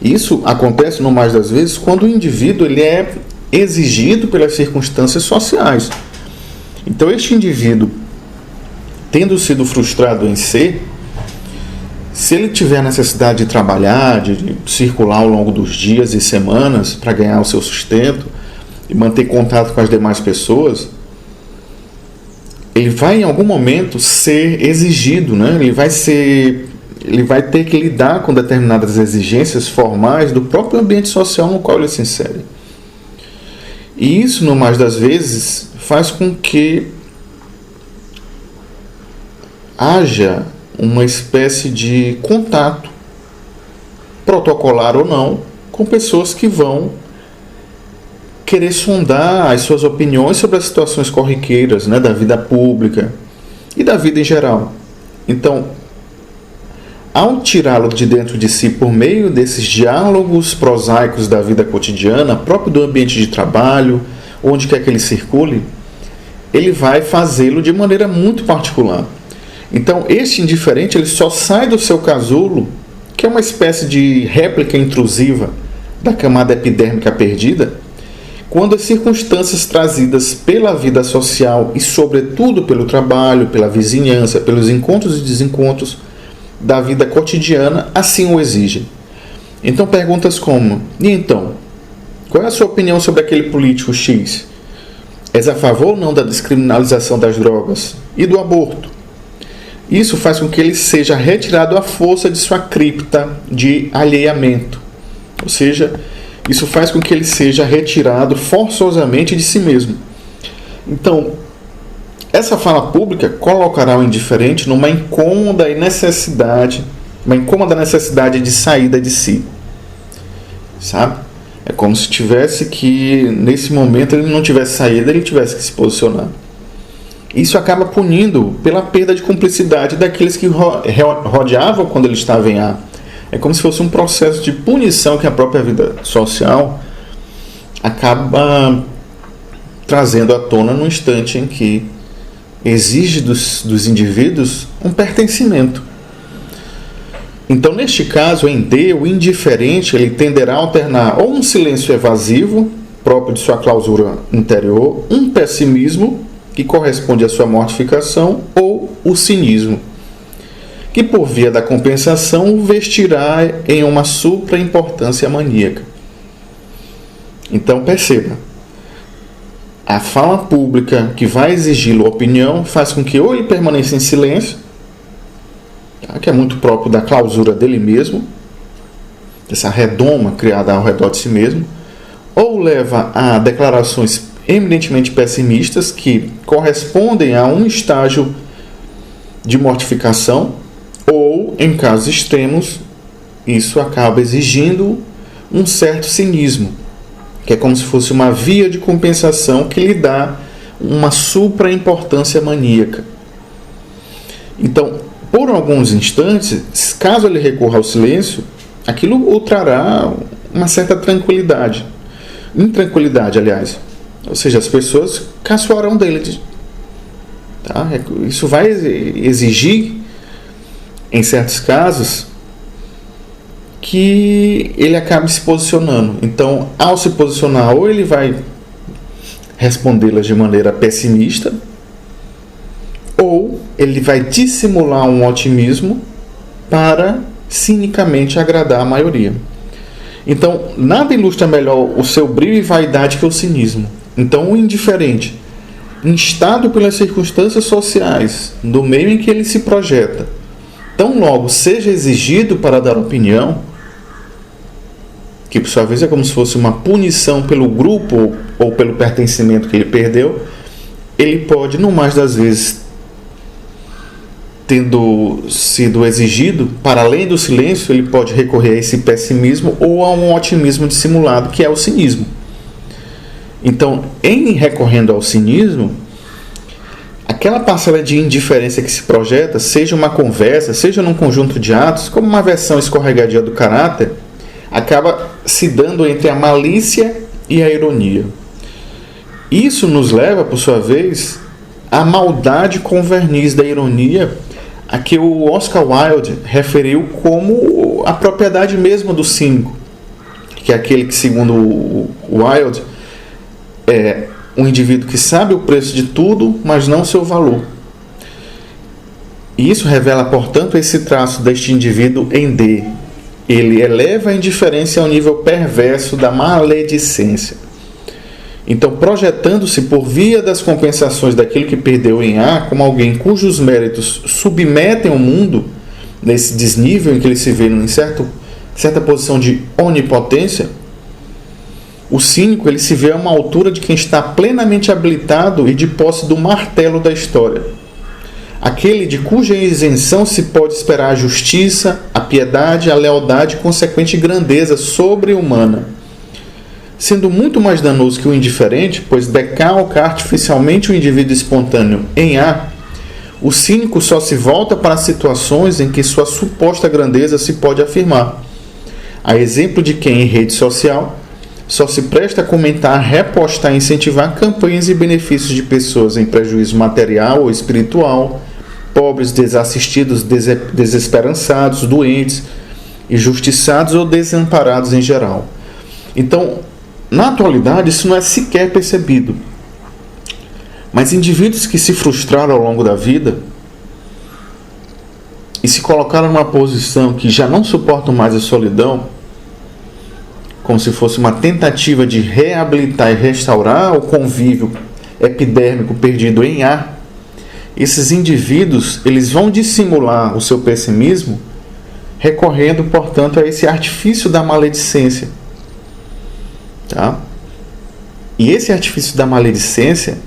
Isso acontece, no mais das vezes, quando o indivíduo ele é exigido pelas circunstâncias sociais. Então, este indivíduo, tendo sido frustrado em ser, se ele tiver a necessidade de trabalhar, de circular ao longo dos dias e semanas para ganhar o seu sustento e manter contato com as demais pessoas, ele vai em algum momento ser exigido, né? Ele vai ter que lidar com determinadas exigências formais do próprio ambiente social no qual ele se insere. E isso, no mais das vezes, faz com que haja uma espécie de contato, protocolar ou não, com pessoas que vão querer sondar as suas opiniões sobre as situações corriqueiras, né, da vida pública e da vida em geral. Então, ao tirá-lo de dentro de si por meio desses diálogos prosaicos da vida cotidiana, próprio do ambiente de trabalho, onde quer que ele circule, ele vai fazê-lo de maneira muito particular. Então, este indiferente ele só sai do seu casulo, que é uma espécie de réplica intrusiva da camada epidérmica perdida, quando as circunstâncias trazidas pela vida social e, sobretudo, pelo trabalho, pela vizinhança, pelos encontros e desencontros da vida cotidiana, assim o exigem. Então, perguntas como: e então? Qual é a sua opinião sobre aquele político X? És a favor ou não da descriminalização das drogas e do aborto? Isso faz com que ele seja retirado à força de sua cripta de alheiamento. Ou seja, isso faz com que ele seja retirado forçosamente de si mesmo. Então, essa fala pública colocará o indiferente numa incômoda necessidade de saída de si. Sabe? É como se tivesse que, nesse momento, ele não tivesse saída, ele tivesse que se posicionar. Isso acaba punindo pela perda de cumplicidade daqueles que rodeavam quando ele estava em A. É como se fosse um processo de punição que a própria vida social acaba trazendo à tona no instante em que exige dos indivíduos um pertencimento. Então, neste caso, em D, o indiferente ele tenderá a alternar ou um silêncio evasivo, próprio de sua clausura interior, um pessimismo, que corresponde à sua mortificação, ou o cinismo, que por via da compensação o vestirá em uma supra-importância maníaca. Então perceba, a fala pública que vai exigi-lo opinião faz com que ou ele permaneça em silêncio, tá, que é muito próprio da clausura dele mesmo, essa redoma criada ao redor de si mesmo, ou leva a declarações eminentemente pessimistas que correspondem a um estágio de mortificação, ou, em casos extremos, isso acaba exigindo um certo cinismo, que é como se fosse uma via de compensação que lhe dá uma supra-importância maníaca. Então, por alguns instantes, caso ele recorra ao silêncio, aquilo o trará uma certa tranquilidade, intranquilidade, aliás. Ou seja, as pessoas caçoarão dele. Tá? Isso vai exigir, em certos casos, que ele acabe se posicionando. Então, ao se posicionar, ou ele vai respondê-las de maneira pessimista, ou ele vai dissimular um otimismo para cinicamente agradar a maioria. Então, nada ilustra melhor o seu brilho e vaidade que o cinismo. Então, o indiferente, instado pelas circunstâncias sociais do meio em que ele se projeta, tão logo seja exigido para dar opinião, que por sua vez é como se fosse uma punição pelo grupo ou pelo pertencimento que ele perdeu, ele pode, no mais das vezes, tendo sido exigido, para além do silêncio, ele pode recorrer a esse pessimismo ou a um otimismo dissimulado, que é o cinismo. Então, em recorrendo ao cinismo, aquela parcela de indiferença que se projeta, seja uma conversa, seja num conjunto de atos, como uma versão escorregadia do caráter, acaba se dando entre a malícia e a ironia. Isso nos leva, por sua vez, à maldade com verniz da ironia, a que o Oscar Wilde referiu como a propriedade mesma do cínico, que é aquele que, segundo o Wilde, é um indivíduo que sabe o preço de tudo, mas não o seu valor. E isso revela, portanto, esse traço deste indivíduo em D. Ele eleva a indiferença ao nível perverso da maledicência. Então, projetando-se por via das compensações daquilo que perdeu em A, como alguém cujos méritos submetem o mundo, nesse desnível em que ele se vê em certa posição de onipotência, o cínico ele se vê a uma altura de quem está plenamente habilitado e de posse do martelo da história. Aquele de cuja isenção se pode esperar a justiça, a piedade, a lealdade e consequente grandeza sobre-humana. Sendo muito mais danoso que o indiferente, pois decalca artificialmente o indivíduo espontâneo em A, o cínico só se volta para situações em que sua suposta grandeza se pode afirmar. A exemplo de quem, em rede social, só se presta a comentar, repostar e incentivar campanhas e benefícios de pessoas em prejuízo material ou espiritual, pobres, desassistidos, desesperançados, doentes, injustiçados ou desamparados em geral. Então, na atualidade, isso não é sequer percebido. Mas indivíduos que se frustraram ao longo da vida e se colocaram numa posição que já não suportam mais a solidão, como se fosse uma tentativa de reabilitar e restaurar o convívio epidérmico perdido em A, esses indivíduos eles vão dissimular o seu pessimismo recorrendo, portanto, a esse artifício da maledicência. Tá? E esse artifício da maledicência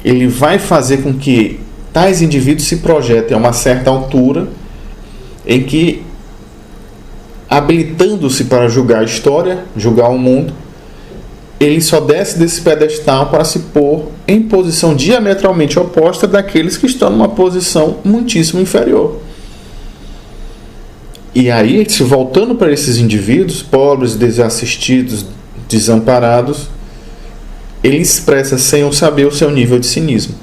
ele vai fazer com que tais indivíduos se projetem a uma certa altura em que, habilitando-se para julgar a história, julgar o mundo, ele só desce desse pedestal para se pôr em posição diametralmente oposta daqueles que estão numa posição muitíssimo inferior. E aí, se voltando para esses indivíduos, pobres, desassistidos, desamparados, ele expressa sem o saber o seu nível de cinismo.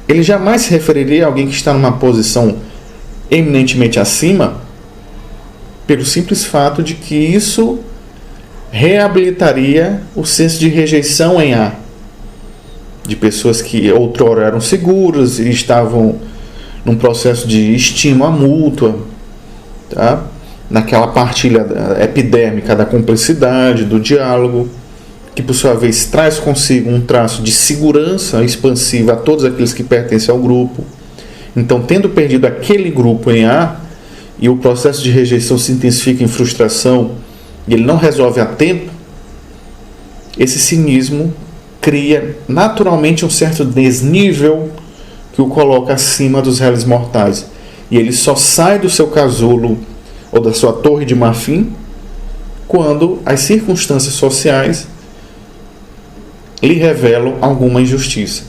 Ele jamais se referiria a alguém que está numa posição eminentemente acima, pelo simples fato de que isso reabilitaria o senso de rejeição em A, de pessoas que outrora eram seguras e estavam num processo de estima mútua, tá? Naquela partilha epidérmica da cumplicidade, do diálogo, que por sua vez traz consigo um traço de segurança expansiva a todos aqueles que pertencem ao grupo. Então, tendo perdido aquele grupo em A, e o processo de rejeição se intensifica em frustração, e ele não resolve a tempo, esse cinismo cria naturalmente um certo desnível que o coloca acima dos réis mortais. E ele só sai do seu casulo ou da sua torre de marfim quando as circunstâncias sociais lhe revelam alguma injustiça,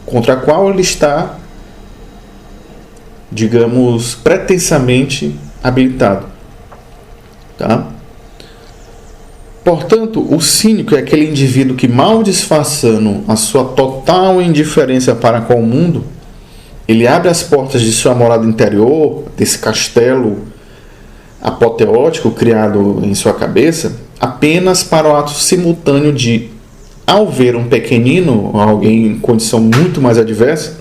contra a qual ele está, digamos, pretensamente habilitado. Tá? Portanto, o cínico é aquele indivíduo que, mal disfarçando a sua total indiferença para com o mundo, ele abre as portas de sua morada interior, desse castelo apoteótico criado em sua cabeça, apenas para o ato simultâneo de, ao ver um pequenino, alguém em condição muito mais adversa,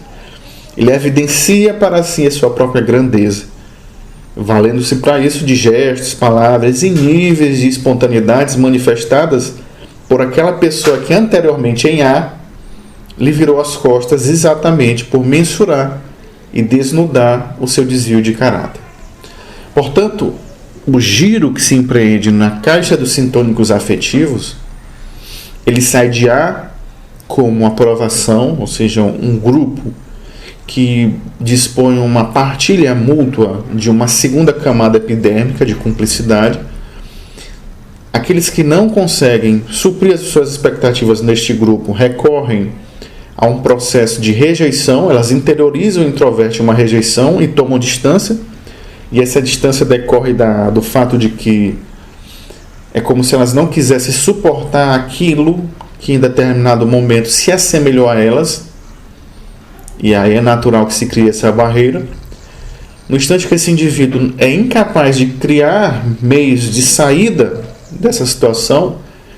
ele evidencia para si a sua própria grandeza, valendo-se para isso de gestos, palavras e níveis de espontaneidades manifestadas por aquela pessoa que anteriormente em A lhe virou as costas exatamente por mensurar e desnudar o seu desvio de caráter. Portanto, o giro que se empreende na caixa dos sintônicos afetivos, ele sai de A como aprovação, ou seja, um grupo que dispõe uma partilha mútua de uma segunda camada epidérmica de cumplicidade. Aqueles que não conseguem suprir as suas expectativas neste grupo recorrem a um processo de rejeição, elas interiorizam e introvertem uma rejeição e tomam distância, e essa distância decorre do fato de que é como se elas não quisessem suportar aquilo que em determinado momento se assemelhou a elas, e aí é natural que se crie essa barreira. No instante que esse indivíduo é incapaz de criar meios de saída dessa situação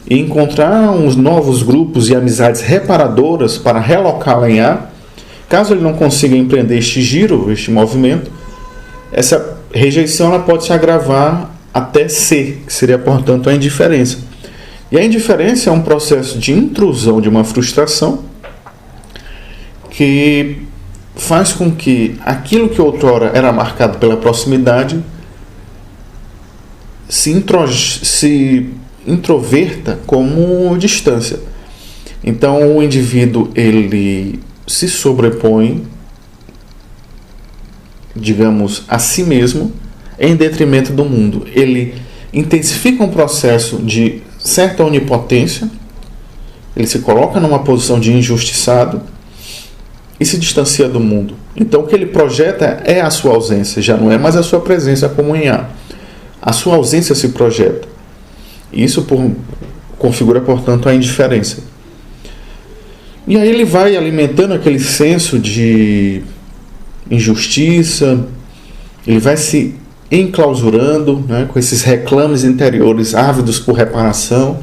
e encontrar uns novos grupos e amizades reparadoras para relocá-la em A, caso ele não consiga empreender este giro, este movimento, essa rejeição ela pode se agravar até C, que seria, portanto, a indiferença. E a indiferença é um processo de intrusão de uma frustração que faz com que aquilo que outrora era marcado pela proximidade se introverta como distância. Então o indivíduo ele se sobrepõe, digamos, a si mesmo em detrimento do mundo. Ele intensifica um processo de certa onipotência, ele se coloca numa posição de injustiçado e se distancia do mundo. Então o que ele projeta é a sua ausência, já não é mais a sua presença como em A. A sua ausência se projeta. Isso configura, portanto, a indiferença. E aí ele vai alimentando aquele senso de injustiça, ele vai se enclausurando, né, com esses reclames interiores ávidos por reparação.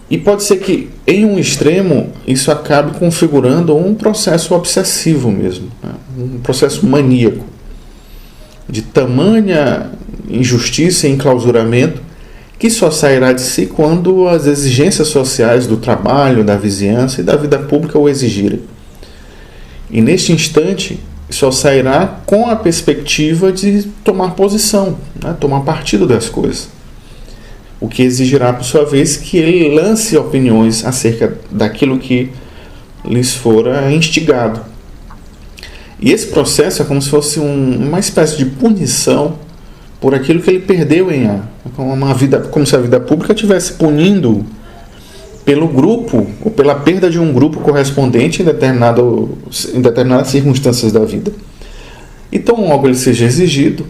E pode ser que, em um extremo, isso acabe configurando um processo obsessivo mesmo, né, um processo maníaco, de tamanha injustiça e enclausuramento que só sairá de si quando as exigências sociais do trabalho, da vizinhança e da vida pública o exigirem. E neste instante, só sairá com a perspectiva de tomar posição, né, tomar partido das coisas. O que exigirá, por sua vez, que ele lance opiniões acerca daquilo que lhes fora instigado. E esse processo é como se fosse uma espécie de punição por aquilo que ele perdeu em A. Como se a vida pública estivesse punindo pelo grupo, ou pela perda de um grupo correspondente em determinadas circunstâncias da vida. Então, logo ele seja exigido,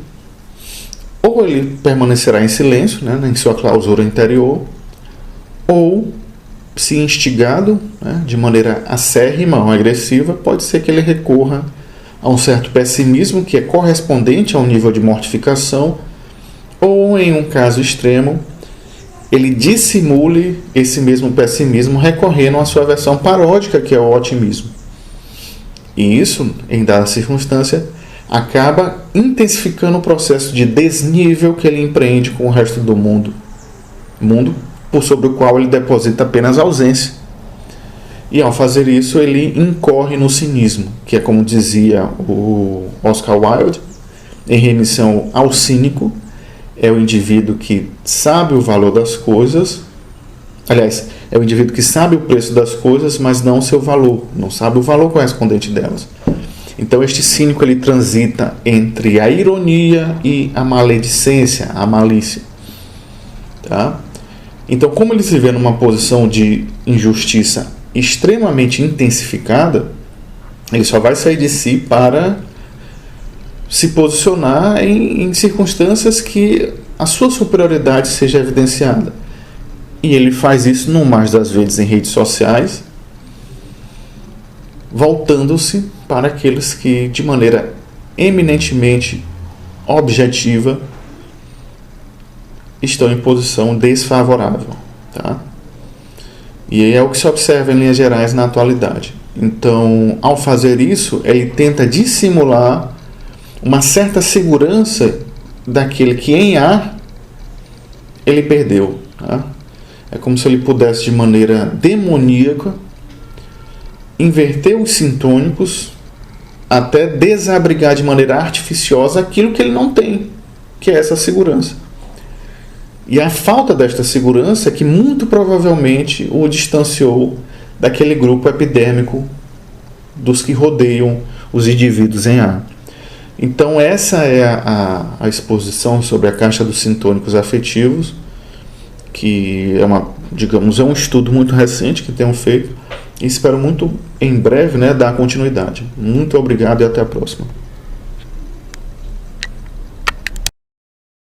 ou ele permanecerá em silêncio, né, em sua clausura interior, ou, se instigado, né, de maneira acérrima ou agressiva, pode ser que ele recorra a um certo pessimismo que é correspondente a um nível de mortificação, ou, em um caso extremo, ele dissimule esse mesmo pessimismo recorrendo à sua versão paródica, que é o otimismo. E isso, em dada circunstância, acaba intensificando o processo de desnível que ele empreende com o resto do mundo por sobre o qual ele deposita apenas ausência. E ao fazer isso, ele incorre no cinismo, que é como dizia o Oscar Wilde, em remissão ao cínico, é o indivíduo que sabe o valor das coisas, aliás, é o indivíduo que sabe o preço das coisas, mas não o seu valor, não sabe o valor correspondente delas. Então este cínico ele transita entre a ironia e a maledicência, a malícia. Tá? Então, como ele se vê numa posição de injustiça extremamente intensificada, ele só vai sair de si para se posicionar em circunstâncias que a sua superioridade seja evidenciada. E ele faz isso, no mais das vezes, em redes sociais, voltando-se para aqueles que, de maneira eminentemente objetiva, estão em posição desfavorável. Tá? E é o que se observa em linhas gerais na atualidade. Então, ao fazer isso, ele tenta dissimular uma certa segurança daquele que em A ele perdeu. Tá? É como se ele pudesse, de maneira demoníaca, inverter os sintônicos até desabrigar de maneira artificiosa aquilo que ele não tem, que é essa segurança. E a falta desta segurança é que muito provavelmente o distanciou daquele grupo epidêmico dos que rodeiam os indivíduos em A. Então essa é a exposição sobre a caixa dos sintônicos afetivos, que é um estudo muito recente que tenham feito, e espero muito em breve, dar continuidade. Muito obrigado e até a próxima.